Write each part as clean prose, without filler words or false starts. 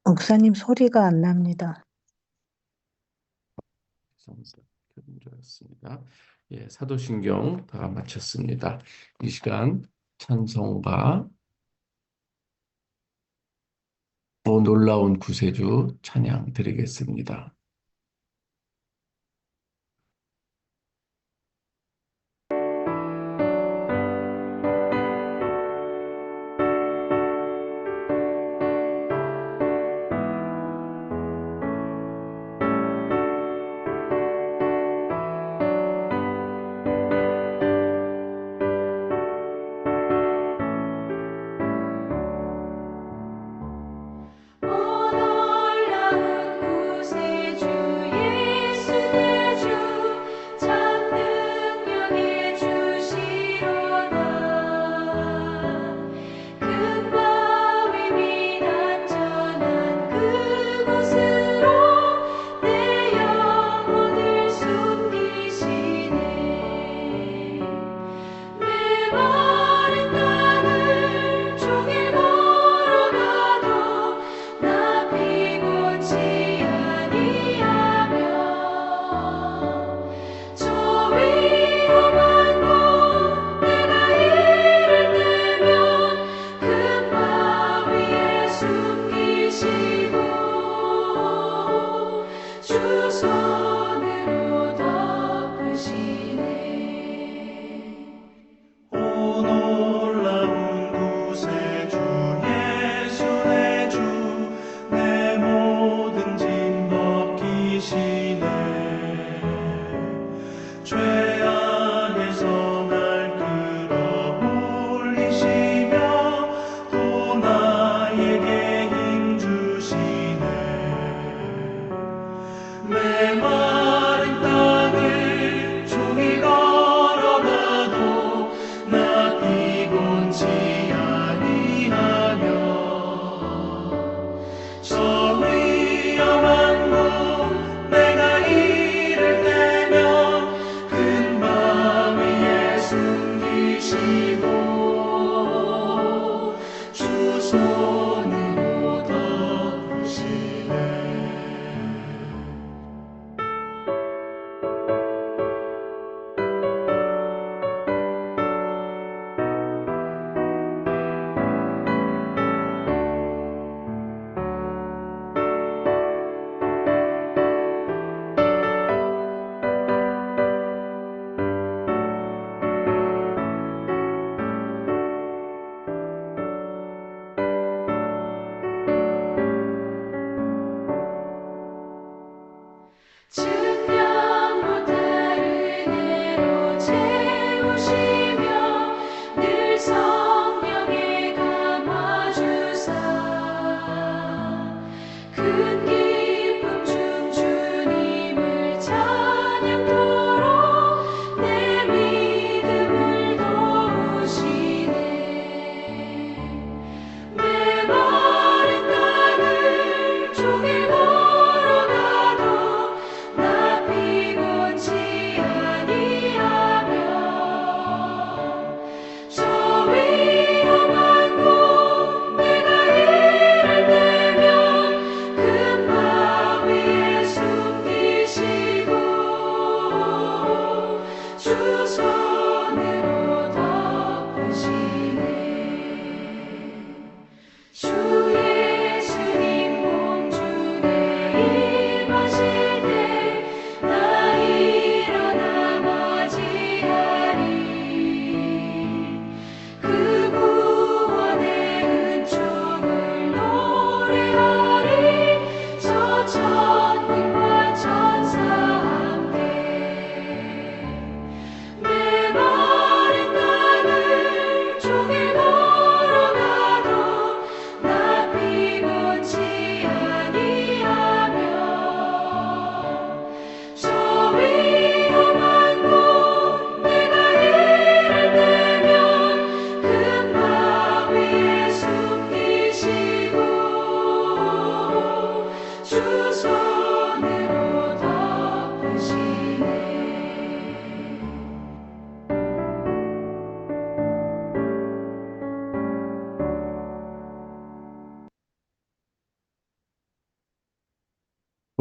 목사님 소리가 안 납니다. 성사 교정자였습니다. 예, 사도신경 다 마쳤습니다. 이 시간 찬송가 오 놀라운 구세주 찬양 드리겠습니다.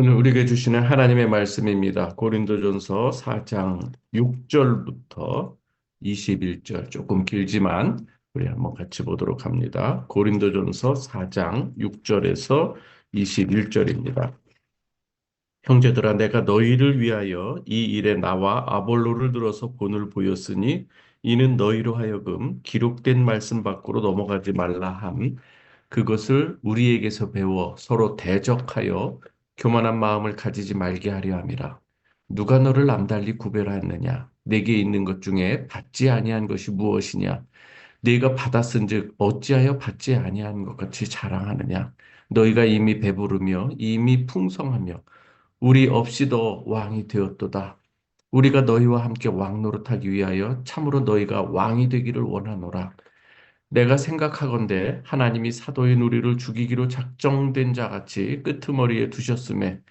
오늘 우리에게 주시는 하나님의 말씀입니다. 고린도전서 4장 6절부터 21절, 조금 길지만 우리 한번 같이 보도록 합니다. 고린도전서 4장 6절에서 21절입니다. 형제들아, 내가 너희를 위하여 이 일에 나와 아볼로를 들어서 본을 보였으니 이는 너희로 하여금 기록된 말씀 밖으로 넘어가지 말라 함. 그것을 우리에게서 배워 서로 대적하여 교만한 마음을 가지지 말게 하려 함이라. 누가 너를 남달리 구별하였느냐? 내게 있는 것 중에 받지 아니한 것이 무엇이냐? 네가 받았은즉 어찌하여 받지 아니한 것 같이 자랑하느냐? 너희가 이미 배부르며 이미 풍성하며 우리 없이도 왕이 되었도다. 우리가 너희와 함께 왕 노릇하기 위하여 참으로 너희가 왕이 되기를 원하노라. 내가 생각하건대 하나님이 사도인 우리를 죽이기로 작정된 자같이 끄트머리에 두셨음에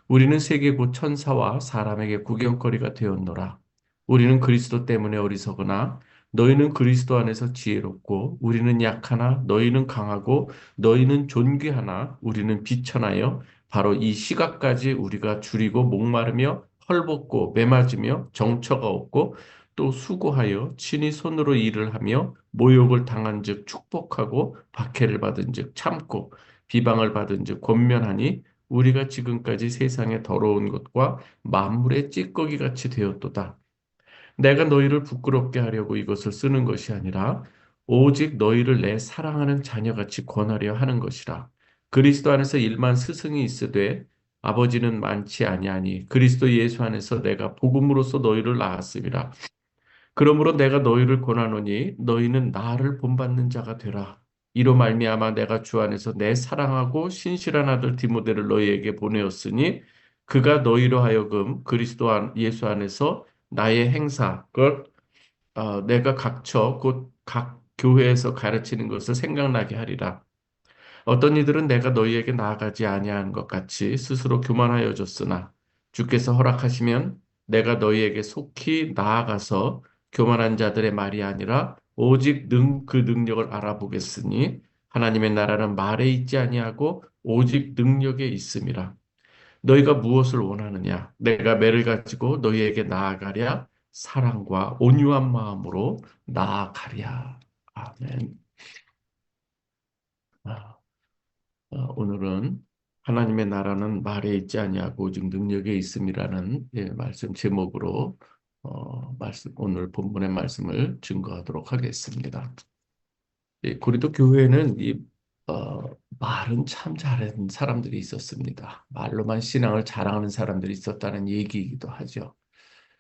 우리는 세계 곧 천사와 사람에게 구경거리가 되었노라. 우리는 그리스도 때문에 어리석으나 너희는 그리스도 안에서 지혜롭고 우리는 약하나 너희는 강하고 너희는 존귀하나 우리는 비천하여 바로 이 시각까지 우리가 줄이고 목마르며 헐벗고 매맞으며 정처가 없고 또 수고하여 친히 손으로 일을 하며 모욕을 당한즉 축복하고 박해를 받은즉 참고 비방을 받은즉 권면하니 우리가 지금까지 세상의 더러운 것과 만물의 찌꺼기 같이 되었도다. 내가 너희를 부끄럽게 하려고 이것을 쓰는 것이 아니라 오직 너희를 내 사랑하는 자녀같이 권하려 하는 것이라. 그리스도 안에서 일만 스승이 있으되 아버지는 많지 아니하니 그리스도 예수 안에서 내가 복음으로써 너희를 낳았음이라. 그러므로 내가 너희를 권하노니 너희는 나를 본받는 자가 되라. 이로 말미암아 내가 주 안에서 내 사랑하고 신실한 아들 디모데를 너희에게 보내었으니 그가 너희로 하여금 예수 안에서 나의 행사, 내가 각처 곧 각 교회에서 가르치는 것을 생각나게 하리라. 어떤 이들은 내가 너희에게 나아가지 아니한 것 같이 스스로 교만하여졌으나 주께서 허락하시면 내가 너희에게 속히 나아가서 교만한 자들의 말이 아니라 오직 그 능력을 알아보겠으니 하나님의 나라는 말에 있지 아니하고 오직 능력에 있음이라. 너희가 무엇을 원하느냐? 내가 매를 가지고 너희에게 나아가랴. 사랑과 온유한 마음으로 나아가랴. 아멘. 아, 오늘은 하나님의 나라는 말에 있지 아니하고 오직 능력에 있음이라는 말씀 제목으로 오늘 본문의 말씀을 증거하도록 하겠습니다. 고린도 교회는 말은 참 잘하는 사람들이 있었습니다. 말로만 신앙을 자랑하는 사람들이 있었다는 얘기이기도 하죠.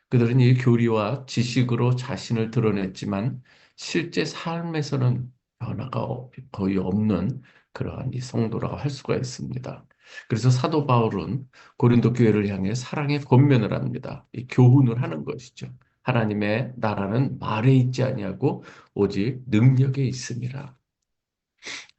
그들은 이 교리와 지식으로 자신을 드러냈지만 실제 삶에서는 변화가 거의 없는 그러한 이 성도라고 할 수가 있습니다. 그래서 사도 바울은 고린도 교회를 향해 사랑의 권면을 합니다. 이 교훈을 하는 것이죠. 하나님의 나라는 말에 있지 아니하고 오직 능력에 있음이라.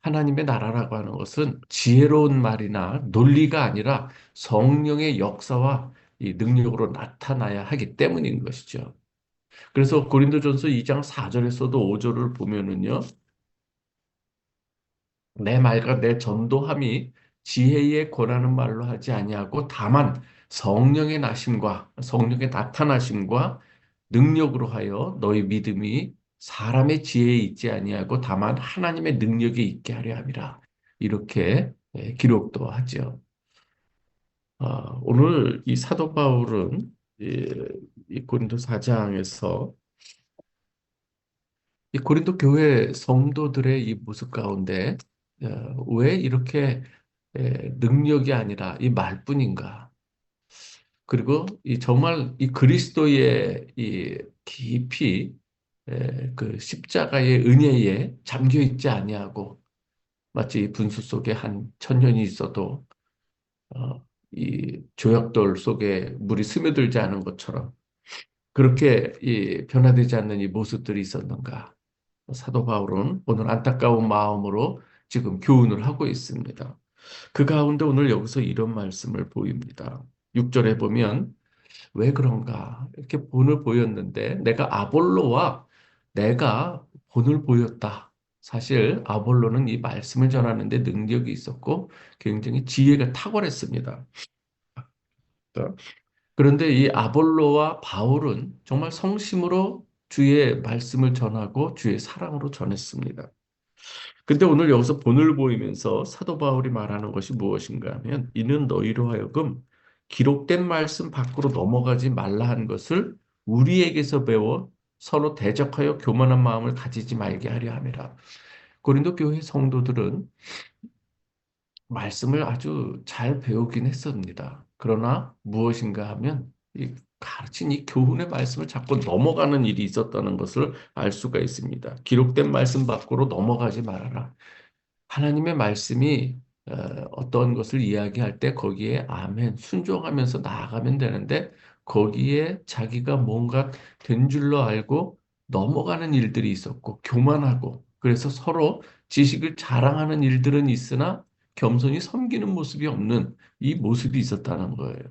하나님의 나라라고 하는 것은 지혜로운 말이나 논리가 아니라 성령의 역사와 이 능력으로 나타나야 하기 때문인 것이죠. 그래서 고린도전서 2장 4절에서도 5절을 보면은요. 내 말과 내 전도함이 지혜에 권하는 말로 하지 아니하고 다만 성령의 나심과 성령의 나타나심과 능력으로 하여 너희 믿음이 사람의 지혜에 있지 아니하고 다만 하나님의 능력에 있게 하려 함이라. 이렇게 기록도 하죠. 오늘 이 사도 바울은 이 고린도 4장에서 이 고린도 교회 성도들의 이 모습 가운데 왜 이렇게 능력이 아니라 이 말뿐인가? 그리고 이 정말 이 그리스도의 이 깊이 그 십자가의 은혜에 잠겨 있지 아니하고 마치 이 분수 속에 한 천년이 있어도 이 조약돌 속에 물이 스며들지 않은 것처럼 그렇게 이 변화되지 않는 이 모습들이 있었는가? 사도 바울은 오늘 안타까운 마음으로 지금 교훈을 하고 있습니다. 그 가운데 오늘 여기서 이런 말씀을 보입니다. 6절에 보면 왜 그런가? 이렇게 본을 보였는데 내가 본을 보였다. 사실 아볼로는 이 말씀을 전하는데 능력이 있었고 굉장히 지혜가 탁월했습니다. 않습니까? 그런데 이 아볼로와 바울은 정말 성심으로 주의 말씀을 전하고 주의 사랑으로 전했습니다. 근데 오늘 여기서 본을 보이면서 사도 바울이 말하는 것이 무엇인가 하면 이는 너희로 하여금 기록된 말씀 밖으로 넘어가지 말라 한 것을 우리에게서 배워 서로 대적하여 교만한 마음을 가지지 말게 하려 함이라. 고린도 교회 성도들은 말씀을 아주 잘 배우긴 했습니다. 그러나 무엇인가 하면 이 가르친 이 교훈의 말씀을 자꾸 넘어가는 일이 있었다는 것을 알 수가 있습니다. 기록된 말씀 밖으로 넘어가지 말아라. 하나님의 말씀이 어떤 것을 이야기할 때 거기에 아멘 순종하면서 나아가면 되는데 거기에 자기가 뭔가 된 줄로 알고 넘어가는 일들이 있었고 교만하고 그래서 서로 지식을 자랑하는 일들은 있으나 겸손히 섬기는 모습이 없는 이 모습이 있었다는 거예요.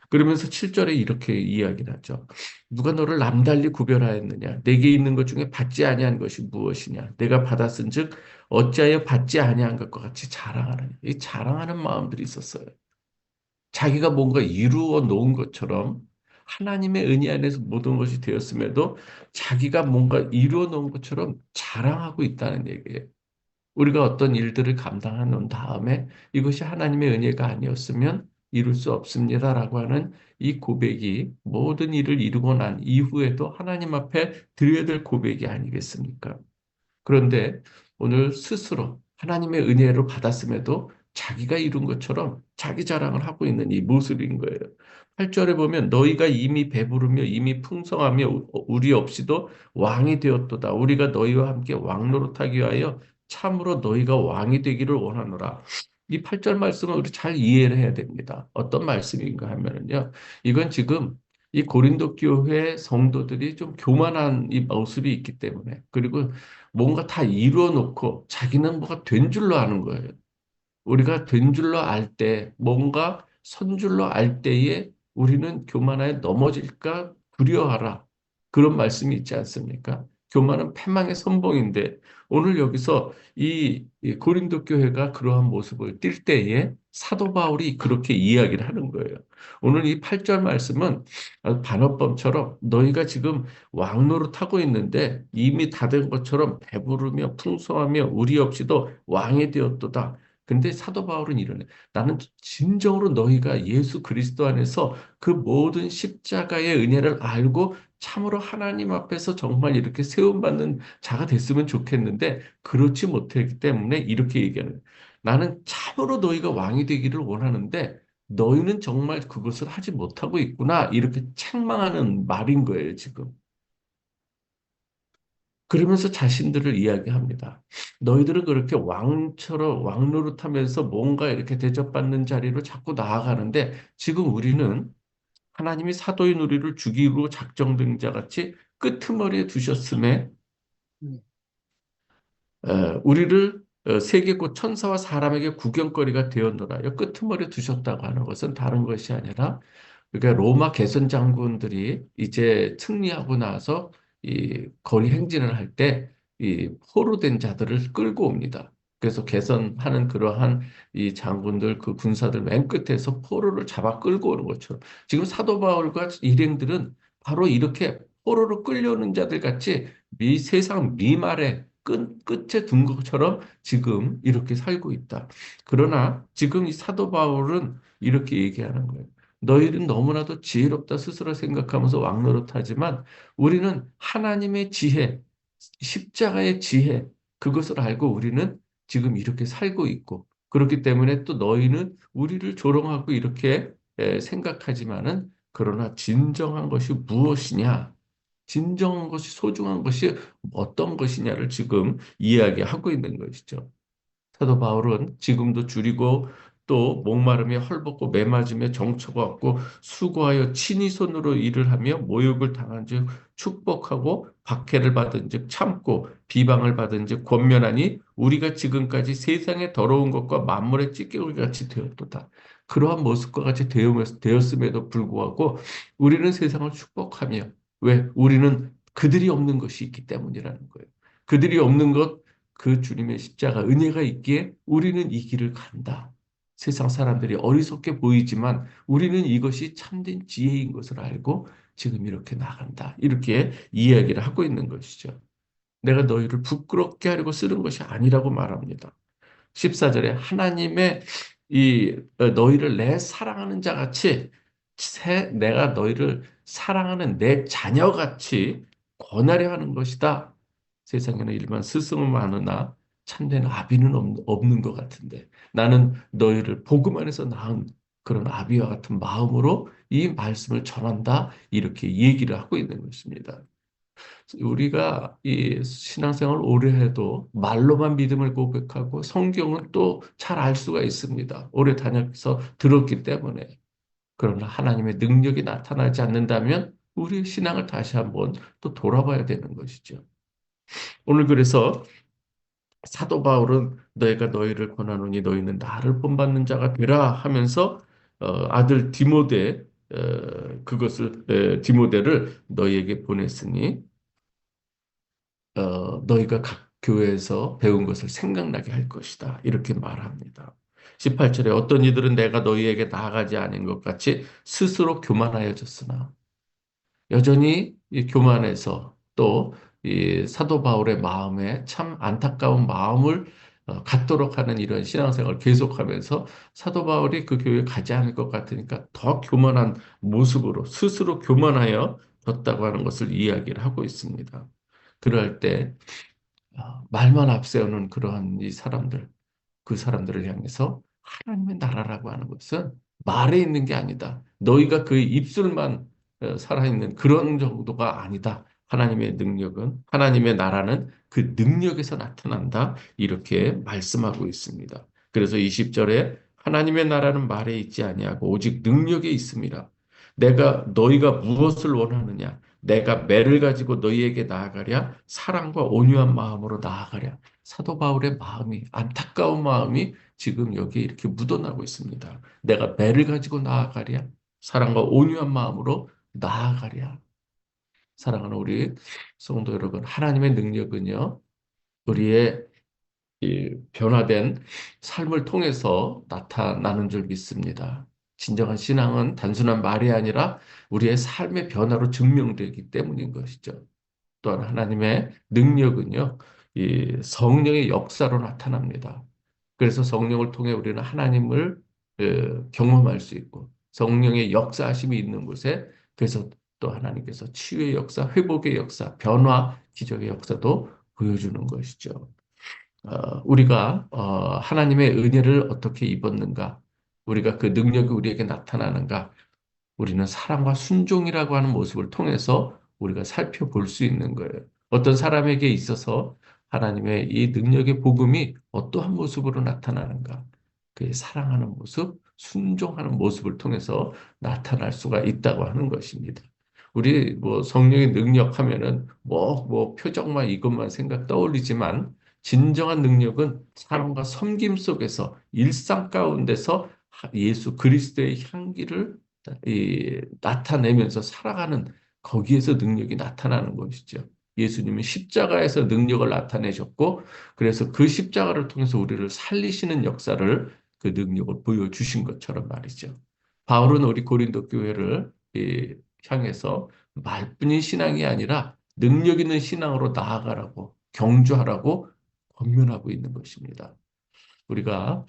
그러면서 7절에 이렇게 이야기를 하죠. 누가 너를 남달리 구별하였느냐? 내게 있는 것 중에 받지 아니한 것이 무엇이냐? 내가 받았은즉 어찌하여 받지 아니한 것과 같이 자랑하느냐? 이 자랑하는 마음들이 있었어요. 자기가 뭔가 이루어 놓은 것처럼 하나님의 은혜 안에서 모든 것이 되었음에도 자기가 뭔가 이루어 놓은 것처럼 자랑하고 있다는 얘기예요. 우리가 어떤 일들을 감당한 다음에 이것이 하나님의 은혜가 아니었으면 이룰 수 없습니다라고 하는 이 고백이 모든 일을 이루고 난 이후에도 하나님 앞에 드려야 될 고백이 아니겠습니까? 그런데 오늘 스스로 하나님의 은혜를 받았음에도 자기가 이룬 것처럼 자기 자랑을 하고 있는 이 모습인 거예요. 8절에 보면 너희가 이미 배부르며 이미 풍성하며 우리 없이도 왕이 되었도다. 우리가 너희와 함께 왕노릇하기 위하여 참으로 너희가 왕이 되기를 원하노라. 이 8절 말씀을 우리 잘 이해를 해야 됩니다. 어떤 말씀인가 하면은요. 이건 지금 이 고린도 교회 성도들이 좀 교만한 이 모습이 있기 때문에 그리고 뭔가 다 이루어 놓고 자기는 뭐가 된 줄로 아는 거예요. 우리가 된 줄로 알 때, 뭔가 선 줄로 알 때에 우리는 교만에 넘어질까 두려워하라. 그런 말씀이 있지 않습니까? 교만은 패망의 선봉인데 오늘 여기서 이 고린도 교회가 그러한 모습을 띌 때에 사도 바울이 그렇게 이야기를 하는 거예요. 오늘 이 8절 말씀은 반어법처럼 너희가 지금 왕노릇 하고 있는데 이미 다 된 것처럼 배부르며 풍성하며 우리 없이도 왕이 되었도다. 근데 사도 바울은 이러네. 나는 진정으로 너희가 예수 그리스도 안에서 그 모든 십자가의 은혜를 알고 참으로 하나님 앞에서 정말 이렇게 세움받는 자가 됐으면 좋겠는데 그렇지 못했기 때문에 이렇게 얘기하는 거예요. 나는 참으로 너희가 왕이 되기를 원하는데 너희는 정말 그것을 하지 못하고 있구나. 이렇게 책망하는 말인 거예요, 지금. 그러면서 자신들을 이야기합니다. 너희들은 그렇게 왕처럼 왕노릇하면서 뭔가 이렇게 대접받는 자리로 자꾸 나아가는데 지금 우리는 하나님이 사도의 우리를 죽이고 작정된 자 같이 끄트머리에 두셨음에 우리를 세계 곧 천사와 사람에게 구경거리가 되었노라. 이 끄트머리에 두셨다고 하는 것은 다른 것이 아니라 그러니까 로마 개선 장군들이 이제 승리하고 나서 이 거리 행진을 할 때 이 포로된 자들을 끌고 옵니다. 그래서 개선하는 그러한 이 장군들 그 군사들 맨 끝에서 포로를 잡아 끌고 오는 것처럼 지금 사도 바울과 일행들은 바로 이렇게 포로로 끌려오는 자들 같이 미 세상 미말의 끝에 둔 것처럼 지금 이렇게 살고 있다. 그러나 지금 이 사도 바울은 이렇게 얘기하는 거예요. 너희는 너무나도 지혜롭다 스스로 생각하면서 왕노릇하지만 우리는 하나님의 지혜, 십자가의 지혜, 그것을 알고 우리는 지금 이렇게 살고 있고 그렇기 때문에 또 너희는 우리를 조롱하고 이렇게 생각하지만은 그러나 진정한 것이 무엇이냐? 진정한 것이 소중한 것이 어떤 것이냐를 지금 이야기하고 있는 것이죠. 사도 바울은 지금도 줄이고 또 목마름에 헐벗고 매맞으며 정처가 없고 수고하여 친히 손으로 일을 하며 모욕을 당한즉 축복하고 박해를 받은즉 참고 비방을 받은즉 권면하니 우리가 지금까지 세상의 더러운 것과 만물의 찌꺼기 같이 되었도다. 그러한 모습과 같이 되었음에도 불구하고 우리는 세상을 축복하며 왜? 우리는 그들이 없는 것이 있기 때문이라는 거예요. 그들이 없는 것 그 주님의 십자가 은혜가 있기에 우리는 이 길을 간다. 세상 사람들이 어리석게 보이지만 우리는 이것이 참된 지혜인 것을 알고 지금 이렇게 나간다. 이렇게 이야기를 하고 있는 것이죠. 내가 너희를 부끄럽게 하려고 쓰는 것이 아니라고 말합니다. 14절에 하나님의 너희를 내 사랑하는 자 같이 내가 너희를 사랑하는 내 자녀같이 권하려 하는 것이다. 세상에는 일반 스승은 많으나 참된 아비는 없는 것 같은데 나는 너희를 복음 안에서 낳은 그런 아비와 같은 마음으로 이 말씀을 전한다. 이렇게 얘기를 하고 있는 것입니다. 우리가 이 신앙생활 오래 해도 말로만 믿음을 고백하고 성경은 또 잘 알 수가 있습니다. 오래 다녀서 들었기 때문에. 그러나 하나님의 능력이 나타나지 않는다면 우리의 신앙을 다시 한번 또 돌아봐야 되는 것이죠. 오늘 그래서 사도 바울은 너희가 너희를 권하노니 너희는 나를 본받는 자가 되라 하면서 아들 디모데를 너희에게 보냈으니 너희가 각 교회에서 배운 것을 생각나게 할 것이다. 이렇게 말합니다. 18절에 어떤 이들은 내가 너희에게 나아가지 않은 것 같이 스스로 교만하여졌으나 여전히 이 교만해서 또 이 사도 바울의 마음에 참 안타까운 마음을 갖도록 하는 이런 신앙생활을 계속하면서 사도 바울이 그 교회에 가지 않을 것 같으니까 더 교만한 모습으로 스스로 교만하여 졌다고 하는 것을 이야기를 하고 있습니다. 그럴 때 말만 앞세우는 그러한 이 사람들, 그 사람들을 향해서 하나님의 나라라고 하는 것은 말에 있는 게 아니다. 너희가 그 입술만 살아있는 그런 정도가 아니다. 하나님의 능력은, 하나님의 나라는 그 능력에서 나타난다. 이렇게 말씀하고 있습니다. 그래서 20절에 하나님의 나라는 말에 있지 아니하고 오직 능력에 있습니다. 너희가 무엇을 원하느냐? 내가 매를 가지고 너희에게 나아가랴? 사랑과 온유한 마음으로 나아가랴? 사도 바울의 마음이, 안타까운 마음이 지금 여기에 이렇게 묻어나고 있습니다. 내가 매를 가지고 나아가랴? 사랑과 온유한 마음으로 나아가랴? 사랑하는 우리 성도 여러분, 하나님의 능력은요, 우리의 이 변화된 삶을 통해서 나타나는 줄 믿습니다. 진정한 신앙은 단순한 말이 아니라 우리의 삶의 변화로 증명되기 때문인 것이죠. 또한 하나님의 능력은요, 이 성령의 역사로 나타납니다. 그래서 성령을 통해 우리는 하나님을 경험할 수 있고 성령의 역사하심이 있는 곳에 그래서 또 하나님께서 치유의 역사, 회복의 역사, 변화, 기적의 역사도 보여주는 것이죠. 우리가 하나님의 은혜를 어떻게 입었는가, 우리가 그 능력이 우리에게 나타나는가, 우리는 사랑과 순종이라고 하는 모습을 통해서 우리가 살펴볼 수 있는 거예요. 어떤 사람에게 있어서 하나님의 이 능력의 복음이 어떠한 모습으로 나타나는가, 그의 사랑하는 모습, 순종하는 모습을 통해서 나타날 수가 있다고 하는 것입니다. 우리 뭐 성령의 능력 하면은 뭐 표정만 이것만 생각 떠올리지만 진정한 능력은 사랑과 섬김 속에서 일상 가운데서 예수 그리스도의 향기를 나타내면서 살아가는 거기에서 능력이 나타나는 것이죠. 예수님은 십자가에서 능력을 나타내셨고, 그래서 그 십자가를 통해서 우리를 살리시는 역사를 그 능력을 보여주신 것처럼 말이죠. 바울은 우리 고린도 교회를 향해서 말뿐인 신앙이 아니라 능력 있는 신앙으로 나아가라고 경주하라고 권면하고 있는 것입니다. 우리가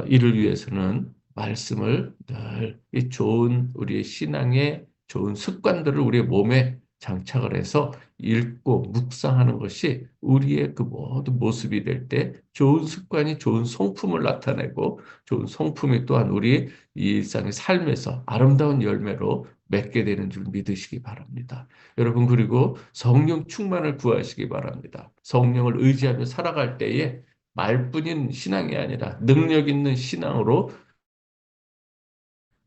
이를 위해서는 말씀을 늘 이 좋은 우리의 신앙의 좋은 습관들을 우리의 몸에 장착을 해서 읽고 묵상하는 것이 우리의 그 모든 모습이 될 때 좋은 습관이 좋은 성품을 나타내고 좋은 성품이 또한 우리 일상의 삶에서 아름다운 열매로 맺게 되는 줄 믿으시기 바랍니다. 여러분 그리고 성령 충만을 구하시기 바랍니다. 성령을 의지하며 살아갈 때에 말뿐인 신앙이 아니라 능력 있는 신앙으로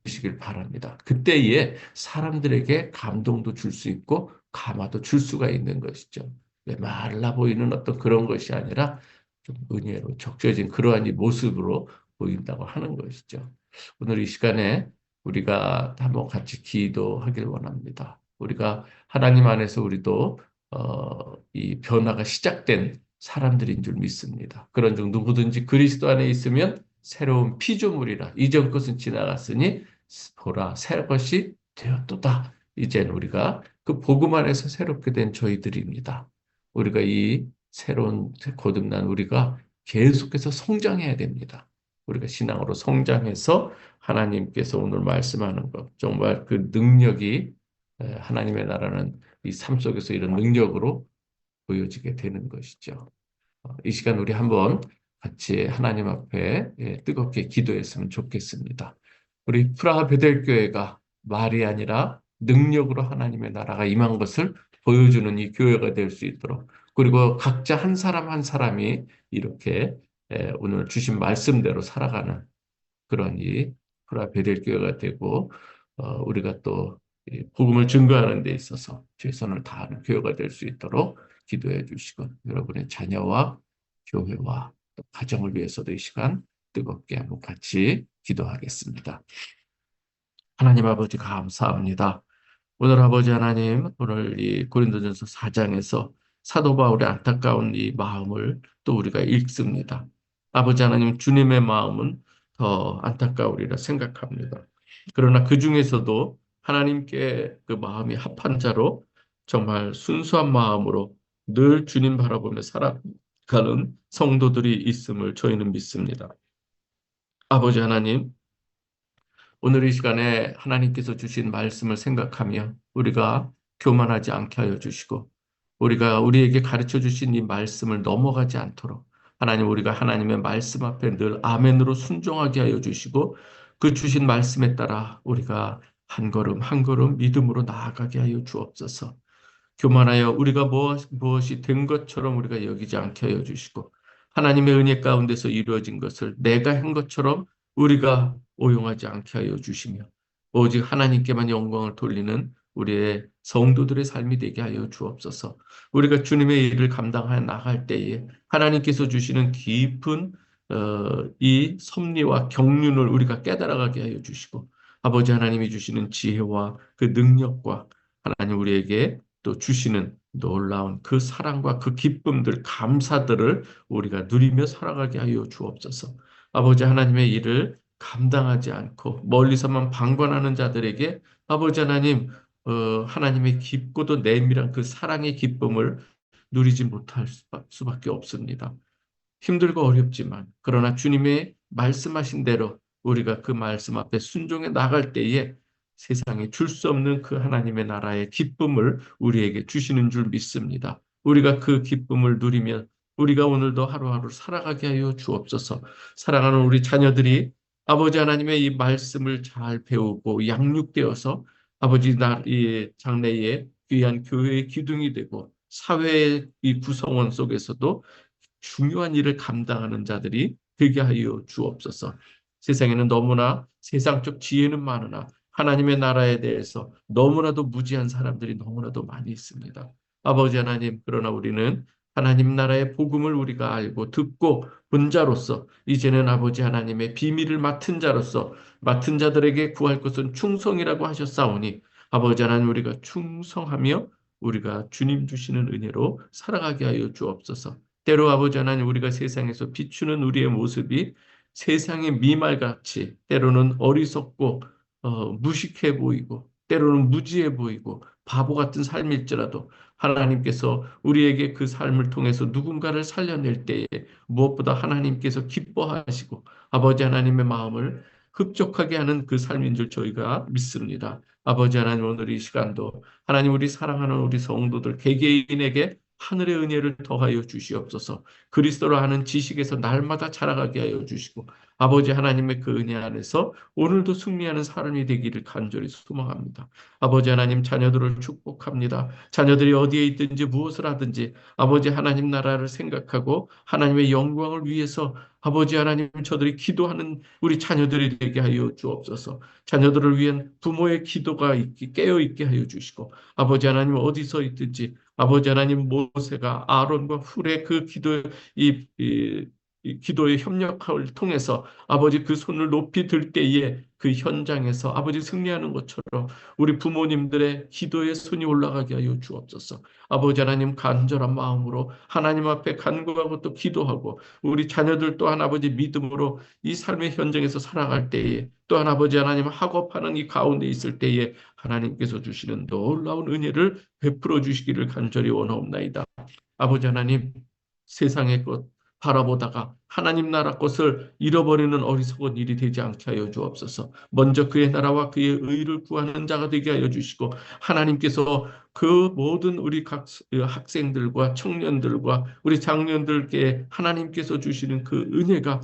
주시길 바랍니다. 그때에 사람들에게 감동도 줄 수 있고 감화도 줄 수가 있는 것이죠. 말라 보이는 어떤 그런 것이 아니라 좀 은혜로 적셔진 그러한 이 모습으로 보인다고 하는 것이죠. 오늘 이 시간에 우리가 한번 같이 기도하길 원합니다. 우리가 하나님 안에서 우리도 이 변화가 시작된 사람들인 줄 믿습니다. 그런 중 누구든지 그리스도 안에 있으면 새로운 피조물이라 이전 것은 지나갔으니 보라 새 것이 되었도다. 이젠 우리가 그 복음 안에서 새롭게 된 저희들입니다. 우리가 이 새로운 거듭난 우리가 계속해서 성장해야 됩니다. 우리가 신앙으로 성장해서 하나님께서 오늘 말씀하는 것 정말 그 능력이 하나님의 나라는 이 삶 속에서 이런 능력으로 보여지게 되는 것이죠. 이 시간 우리 한번 같이 하나님 앞에 뜨겁게 기도했으면 좋겠습니다. 우리 프라하 베델교회가 말이 아니라 능력으로 하나님의 나라가 임한 것을 보여주는 이 교회가 될 수 있도록 그리고 각자 한 사람 한 사람이 이렇게 오늘 주신 말씀대로 살아가는 그런 이 프라하 베델교회가 되고 우리가 또 복음을 증거하는 데 있어서 최선을 다하는 교회가 될 수 있도록 기도해 주시고 여러분의 자녀와 교회와 또 가정을 위해서도 이 시간 뜨겁게 한번 같이 기도하겠습니다. 하나님 아버지 감사합니다. 오늘 아버지 하나님 오늘 이 고린도전서 4장에서 사도 바울의 안타까운 이 마음을 또 우리가 읽습니다. 아버지 하나님 주님의 마음은 더 안타까우리라 생각합니다. 그러나 그 중에서도 하나님께 그 마음이 합한 자로 정말 순수한 마음으로 늘 주님 바라보며 살아가는 성도들이 있음을 저희는 믿습니다. 아버지 하나님 오늘 이 시간에 하나님께서 주신 말씀을 생각하며 우리가 교만하지 않게 하여 주시고 우리가 우리에게 가르쳐 주신 이 말씀을 넘어가지 않도록 하나님 우리가 하나님의 말씀 앞에 늘 아멘으로 순종하게 하여 주시고 그 주신 말씀에 따라 우리가 한 걸음 한 걸음 믿음으로 나아가게 하여 주옵소서. 교만하여 우리가 무엇이 된 것처럼 우리가 여기지 않게 하여 주시고 하나님의 은혜 가운데서 이루어진 것을 내가 한 것처럼 우리가 오용하지 않게 하여 주시며 오직 하나님께만 영광을 돌리는 우리의 성도들의 삶이 되게 하여 주옵소서. 우리가 주님의 일을 감당하여 나갈 때에 하나님께서 주시는 깊은 이 섭리와 경륜을 우리가 깨달아가게 하여 주시고 아버지 하나님이 주시는 지혜와 그 능력과 하나님 우리에게 또 주시는 놀라운 그 사랑과 그 기쁨들, 감사들을 우리가 누리며 살아가게 하여 주옵소서. 아버지 하나님의 일을 감당하지 않고 멀리서만 방관하는 자들에게 아버지 하나님, 하나님의 깊고도 내밀한 그 사랑의 기쁨을 누리지 못할 수밖에 없습니다. 힘들고 어렵지만 그러나 주님의 말씀하신 대로 우리가 그 말씀 앞에 순종해 나갈 때에 세상에 줄 수 없는 그 하나님의 나라의 기쁨을 우리에게 주시는 줄 믿습니다. 우리가 그 기쁨을 누리며 우리가 오늘도 하루하루 살아가게 하여 주옵소서. 사랑하는 우리 자녀들이 아버지 하나님의 이 말씀을 잘 배우고 양육되어서 아버지 이 장래에 귀한 교회의 기둥이 되고 사회의 이 구성원 속에서도 중요한 일을 감당하는 자들이 되게 하여 주옵소서. 세상에는 너무나 세상적 지혜는 많으나 하나님의 나라에 대해서 너무나도 무지한 사람들이 너무나도 많이 있습니다. 아버지 하나님, 그러나 우리는 하나님 나라의 복음을 우리가 알고 듣고 본 자로서 이제는 아버지 하나님의 비밀을 맡은 자로서 맡은 자들에게 구할 것은 충성이라고 하셨사오니 아버지 하나님 우리가 충성하며 우리가 주님 주시는 은혜로 살아가게 하여 주옵소서. 때로 아버지 하나님 우리가 세상에서 비추는 우리의 모습이 세상의 미말같이 때로는 어리석고 무식해 보이고 때로는 무지해 보이고 바보 같은 삶일지라도 하나님께서 우리에게 그 삶을 통해서 누군가를 살려낼 때에 무엇보다 하나님께서 기뻐하시고 아버지 하나님의 마음을 흡족하게 하는 그 삶인 줄 저희가 믿습니다. 아버지 하나님 오늘 이 시간도 하나님 우리 사랑하는 우리 성도들 개개인에게 하늘의 은혜를 더하여 주시옵소서. 그리스도로 하는 지식에서 날마다 자라가게 하여 주시고 아버지 하나님의 그 은혜 안에서 오늘도 승리하는 사람이 되기를 간절히 소망합니다. 아버지 하나님 자녀들을 축복합니다. 자녀들이 어디에 있든지 무엇을 하든지 아버지 하나님 나라를 생각하고 하나님의 영광을 위해서 아버지 하나님 저들이 기도하는 우리 자녀들이 되게 하여 주옵소서. 자녀들을 위한 부모의 기도가 깨어 있게 하여 주시고 아버지 하나님 어디서 있든지 아버지 하나님 모세가 아론과 훌의 그 기도 이 이 기도의 협력을 통해서 아버지 그 손을 높이 들 때에 그 현장에서 아버지 승리하는 것처럼 우리 부모님들의 기도의 손이 올라가게 하여 주옵소서. 아버지 하나님 간절한 마음으로 하나님 앞에 간구하고 또 기도하고 우리 자녀들 또한 아버지 믿음으로 이 삶의 현장에서 살아갈 때에 또한 아버지 하나님 학업하는 이 가운데 있을 때에 하나님께서 주시는 놀라운 은혜를 베풀어 주시기를 간절히 원하옵나이다. 아버지 하나님, 세상의 것 바라보다가 하나님 나라 것을 잃어버리는 어리석은 일이 되지 않게 하여 주옵소서. 먼저 그의 나라와 그의 의를 구하는 자가 되게 하여 주시고 하나님께서 그 모든 우리 각 학생들과 청년들과 우리 장년들께 하나님께서 주시는 그 은혜가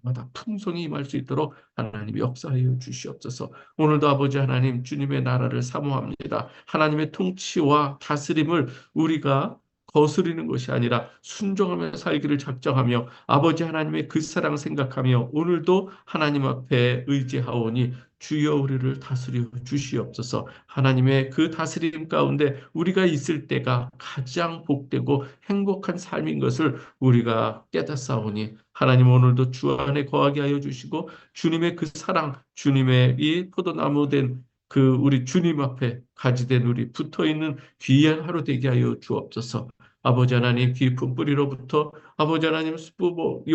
마다 풍성히 임할 수 있도록 하나님 역사하여 주시옵소서. 오늘도 아버지 하나님 주님의 나라를 사모합니다. 하나님의 통치와 다스림을 우리가 거스르는 것이 아니라 순종하며 살기를 작정하며 아버지 하나님의 그 사랑 생각하며 오늘도 하나님 앞에 의지하오니 주여 우리를 다스려 주시옵소서. 하나님의 그 다스림 가운데 우리가 있을 때가 가장 복되고 행복한 삶인 것을 우리가 깨닫사오니 하나님 오늘도 주 안에 거하게 하여 주시고 주님의 그 사랑, 주님의 이 포도나무 된 그 우리 주님 앞에 가지된 우리 붙어 있는 귀한 하루 되게 하여 주옵소서. 아버지 하나님 깊은 뿌리로부터 아버지 하나님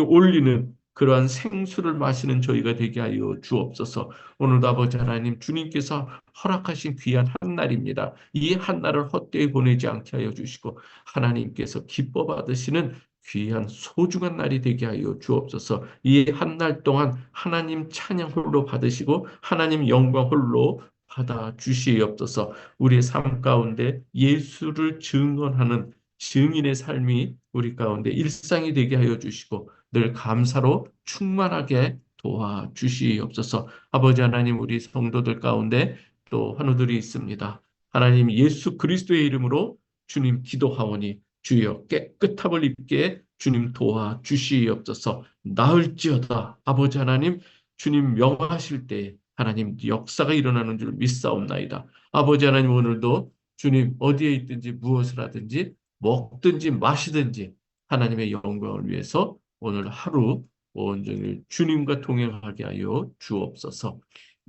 올리는 그러한 생수를 마시는 저희가 되게 하여 주옵소서. 오늘도 아버지 하나님 주님께서 허락하신 귀한 한 날입니다. 이 한 날을 헛되이 보내지 않게 하여 주시고 하나님께서 기뻐 받으시는 귀한 소중한 날이 되게 하여 주옵소서. 이 한 날 동안 하나님 찬양 홀로 받으시고 하나님 영광 홀로 받아 주시옵소서. 우리의 삶 가운데 예수를 증언하는 증인의 삶이 우리 가운데 일상이 되게 하여 주시고 늘 감사로 충만하게 도와주시옵소서. 아버지 하나님 우리 성도들 가운데 또 환우들이 있습니다. 하나님 예수 그리스도의 이름으로 주님 기도하오니 주여 깨끗함을 입게 주님 도와주시옵소서. 나을지어다 아버지 하나님 주님 명하실 때 하나님 역사가 일어나는 줄 믿사옵나이다. 아버지 하나님 오늘도 주님 어디에 있든지 무엇을 하든지 먹든지 마시든지 하나님의 영광을 위해서 오늘 하루 온종일 주님과 동행하게 하여 주옵소서.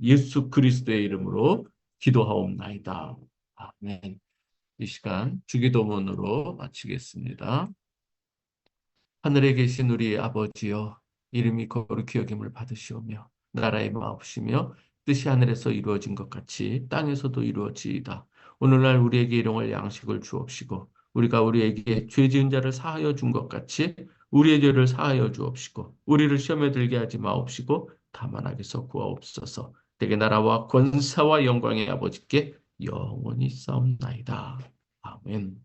예수 그리스도의 이름으로 기도하옵나이다. 아멘. 이 시간 주기도문으로 마치겠습니다. 하늘에 계신 우리 아버지여, 이름이 거룩히 여김을 받으시오며 나라의 마옵시며 뜻이 하늘에서 이루어진 것 같이 땅에서도 이루어지이다. 오늘날 우리에게 일용할 양식을 주옵시고 우리가 우리에게 죄 지은 자를 사하여 준 것 같이 우리의 죄를 사하여 주옵시고 우리를 시험에 들게 하지 마옵시고 다만 악에서 구하옵소서. 대개 나라와 권사와 영광의 아버지께 영원히 싸움나이다. 아멘.